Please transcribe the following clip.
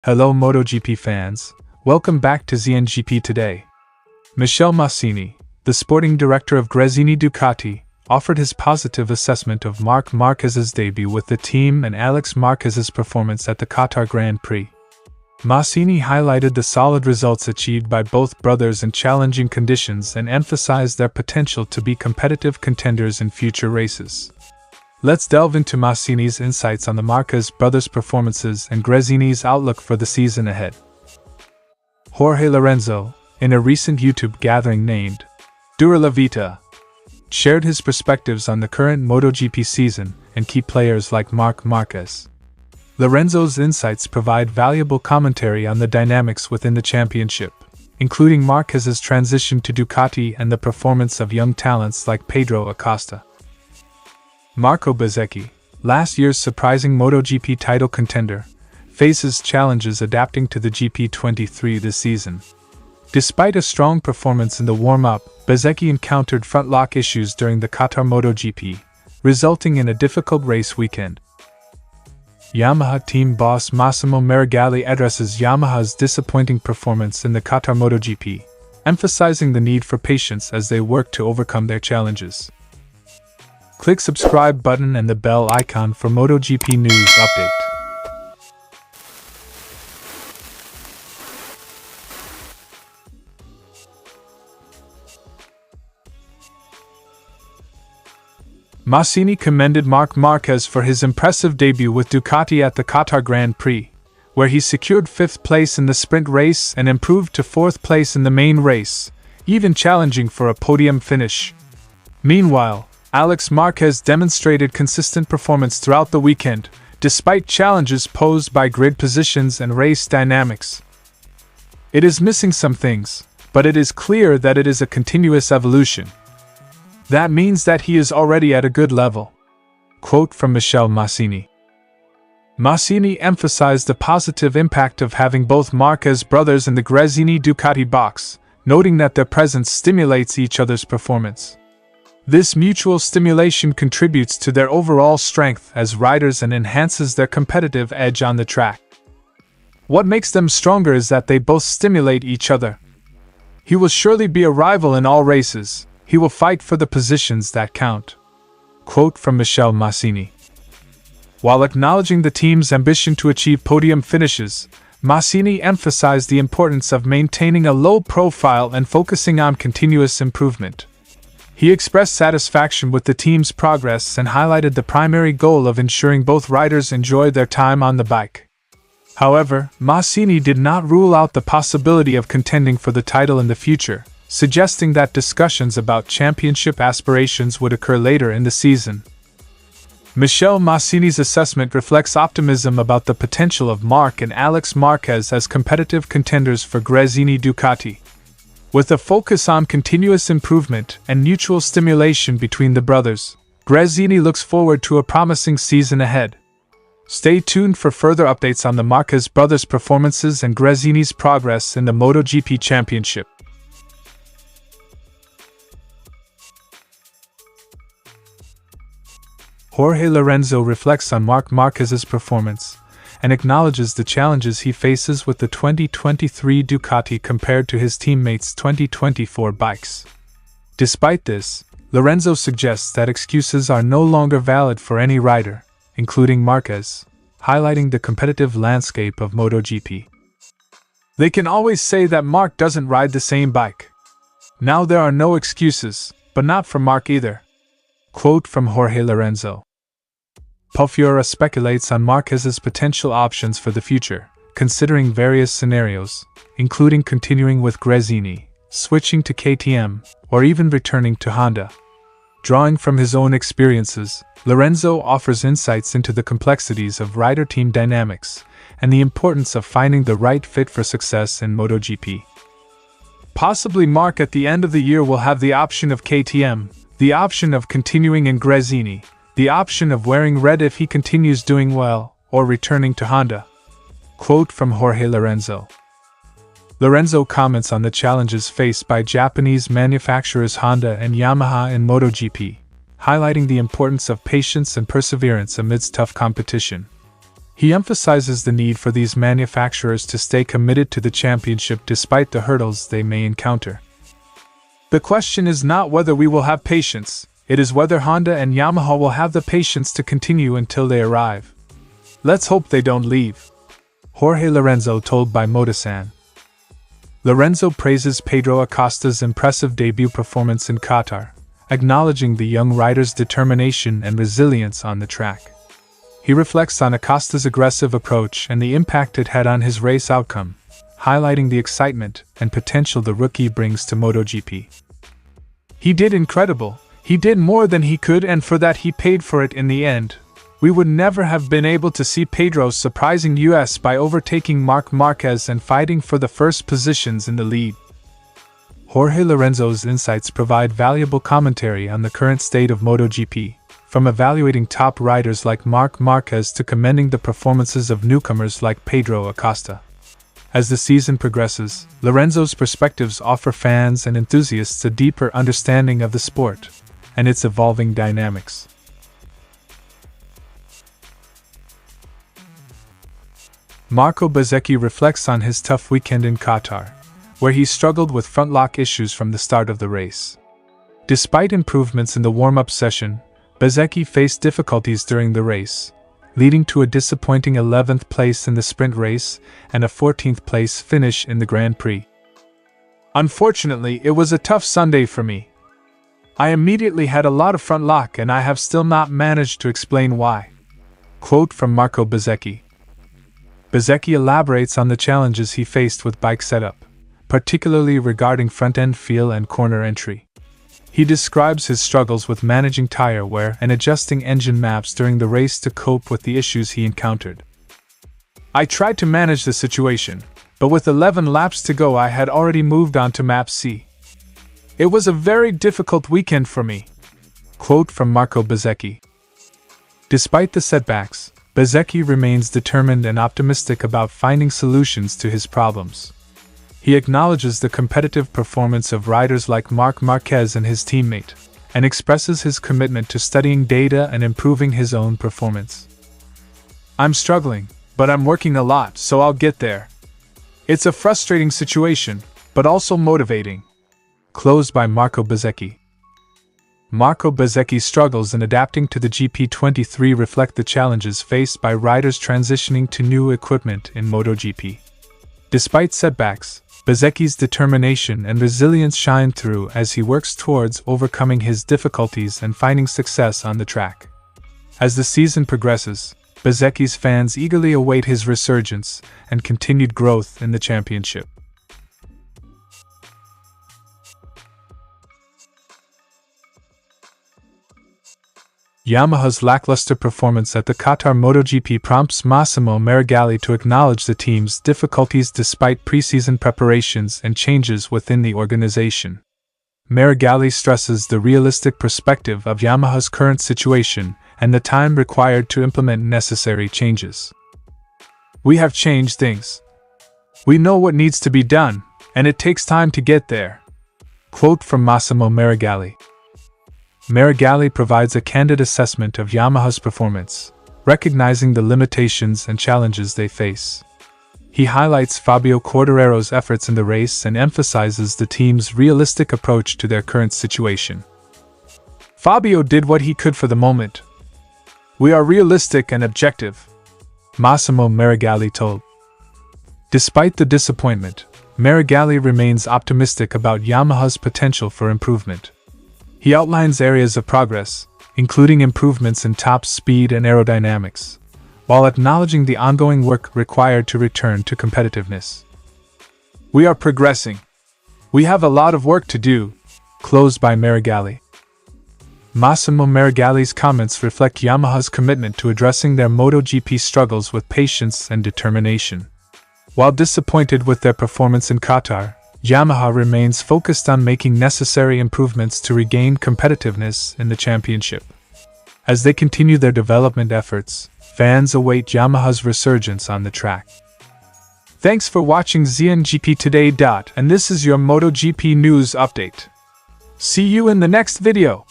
Hello MotoGP fans, welcome back to ZNGP Today. Michele Masini, the sporting director of Gresini Ducati, offered his positive assessment of Marc Márquez's debut with the team and Alex Márquez's performance at the Qatar Grand Prix. Masini highlighted the solid results achieved by both brothers in challenging conditions and emphasized their potential to be competitive contenders in future races. Let's delve into Masini's insights on the Márquez brothers' performances and Gresini's outlook for the season ahead. Jorge Lorenzo, in a recent YouTube gathering named Duralavita, shared his perspectives on the current MotoGP season and key players like Marc Márquez. Lorenzo's insights provide valuable commentary on the dynamics within the championship, including Márquez's transition to Ducati and the performance of young talents like Pedro Acosta. Marco Biaggi, last year's surprising MotoGP title contender, faces challenges adapting to the GP23 this season. Despite a strong performance in the warm-up, Biaggi encountered front-lock issues during the Qatar MotoGP, resulting in a difficult race weekend. Yamaha team boss Massimo Meregalli addresses Yamaha's disappointing performance in the Qatar MotoGP, emphasizing the need for patience as they work to overcome their challenges. Click subscribe button and the bell icon for MotoGP news update. Masini commended Marc Márquez for his impressive debut with Ducati at the Qatar Grand Prix, where he secured 5th place in the sprint race and improved to 4th place in the main race, even challenging for a podium finish. Meanwhile, Alex Márquez demonstrated consistent performance throughout the weekend, despite challenges posed by grid positions and race dynamics. It is missing some things, but it is clear that it is a continuous evolution. That means that he is already at a good level. Quote from Michele Masini. Masini emphasized the positive impact of having both Márquez brothers in the Gresini Ducati box, noting that their presence stimulates each other's performance. This mutual stimulation contributes to their overall strength as riders and enhances their competitive edge on the track. What makes them stronger is that they both stimulate each other. He will surely be a rival in all races. He will fight for the positions that count. Quote from Michele Masini. While acknowledging the team's ambition to achieve podium finishes, Masini emphasized the importance of maintaining a low profile and focusing on continuous improvement. He expressed satisfaction with the team's progress and highlighted the primary goal of ensuring both riders enjoy their time on the bike. However, Masini did not rule out the possibility of contending for the title in the future, suggesting that discussions about championship aspirations would occur later in the season. Michele Masini's assessment reflects optimism about the potential of Marc and Alex Márquez as competitive contenders for Gresini Ducati. With a focus on continuous improvement and mutual stimulation between the brothers, Gresini looks forward to a promising season ahead. Stay tuned for further updates on the Márquez brothers' performances and Gresini's progress in the MotoGP Championship. Jorge Lorenzo reflects on Marc Márquez's performance and acknowledges the challenges he faces with the 2023 Ducati compared to his teammates' 2024 bikes. Despite this, Lorenzo suggests that excuses are no longer valid for any rider, including Márquez, highlighting the competitive landscape of MotoGP. They can always say that Marc doesn't ride the same bike. Now there are no excuses, but not for Marc either. Quote from Jorge Lorenzo. Pulfiora speculates on Márquez's potential options for the future, considering various scenarios, including continuing with Gresini, switching to KTM, or even returning to Honda. Drawing from his own experiences, Lorenzo offers insights into the complexities of rider-team dynamics and the importance of finding the right fit for success in MotoGP. Possibly Marc at the end of the year will have the option of KTM, the option of continuing in Gresini, the option of wearing red if he continues doing well, or returning to Honda. Quote from Jorge Lorenzo. Lorenzo comments on the challenges faced by Japanese manufacturers Honda and Yamaha in MotoGP, highlighting the importance of patience and perseverance amidst tough competition. He emphasizes the need for these manufacturers to stay committed to the championship despite the hurdles they may encounter. The question is not whether we will have patience, it is whether Honda and Yamaha will have the patience to continue until they arrive. Let's hope they don't leave. Jorge Lorenzo told by Motosan. Lorenzo praises Pedro Acosta's impressive debut performance in Qatar, acknowledging the young rider's determination and resilience on the track. He reflects on Acosta's aggressive approach and the impact it had on his race outcome, highlighting the excitement and potential the rookie brings to MotoGP. He did incredible. He did more than he could, and for that he paid for it in the end. We would never have been able to see Pedro surprising us by overtaking Marc Márquez and fighting for the first positions in the lead. Jorge Lorenzo's insights provide valuable commentary on the current state of MotoGP, from evaluating top riders like Marc Márquez to commending the performances of newcomers like Pedro Acosta. As the season progresses, Lorenzo's perspectives offer fans and enthusiasts a deeper understanding of the sport and its evolving dynamics. Marco Bezzecchi reflects on his tough weekend in Qatar, where he struggled with front lock issues from the start of the race. Despite improvements in the warm-up session, Bezzecchi faced difficulties during the race, leading to a disappointing 11th place in the sprint race and a 14th place finish in the Grand Prix. Unfortunately, it was a tough Sunday for me. I immediately had a lot of front lock and I have still not managed to explain why. Quote from Marco Bezzecchi. Bezzecchi elaborates on the challenges he faced with bike setup, particularly regarding front-end feel and corner entry. He describes his struggles with managing tire wear and adjusting engine maps during the race to cope with the issues he encountered. I tried to manage the situation, but with 11 laps to go I had already moved on to map C. It was a very difficult weekend for me. Quote from Marco Bezzecchi. Despite the setbacks, Bezzecchi remains determined and optimistic about finding solutions to his problems. He acknowledges the competitive performance of riders like Marc Márquez and his teammate, and expresses his commitment to studying data and improving his own performance. I'm struggling, but I'm working a lot, so I'll get there. It's a frustrating situation, but also motivating. Closed by Marco Bezzecchi. Marco Bezzecchi's struggles in adapting to the GP23 reflect the challenges faced by riders transitioning to new equipment in MotoGP. Despite setbacks, Bezzecchi's determination and resilience shine through as he works towards overcoming his difficulties and finding success on the track. As the season progresses, Bezzecchi's fans eagerly await his resurgence and continued growth in the championship. Yamaha's lackluster performance at the Qatar MotoGP prompts Massimo Marigalli to acknowledge the team's difficulties despite preseason preparations and changes within the organization. Marigalli stresses the realistic perspective of Yamaha's current situation and the time required to implement necessary changes. We have changed things. We know what needs to be done, and it takes time to get there. Quote from Massimo Marigalli. Marigalli provides a candid assessment of Yamaha's performance, recognizing the limitations and challenges they face. He highlights Fabio Quartararo's efforts in the race and emphasizes the team's realistic approach to their current situation. Fabio did what he could for the moment. We are realistic and objective, Massimo Marigalli told. Despite the disappointment, Marigalli remains optimistic about Yamaha's potential for improvement. He outlines areas of progress, including improvements in top speed and aerodynamics, while acknowledging the ongoing work required to return to competitiveness. We are progressing. We have a lot of work to do. Closed by Marigalli. Massimo Marigalli's comments reflect Yamaha's commitment to addressing their MotoGP struggles with patience and determination. While disappointed with their performance in Qatar, Yamaha remains focused on making necessary improvements to regain competitiveness in the championship. As they continue their development efforts, fans await Yamaha's resurgence on the track. Thanks for watching ZNGP Today. And this is your MotoGP news update. See you in the next video.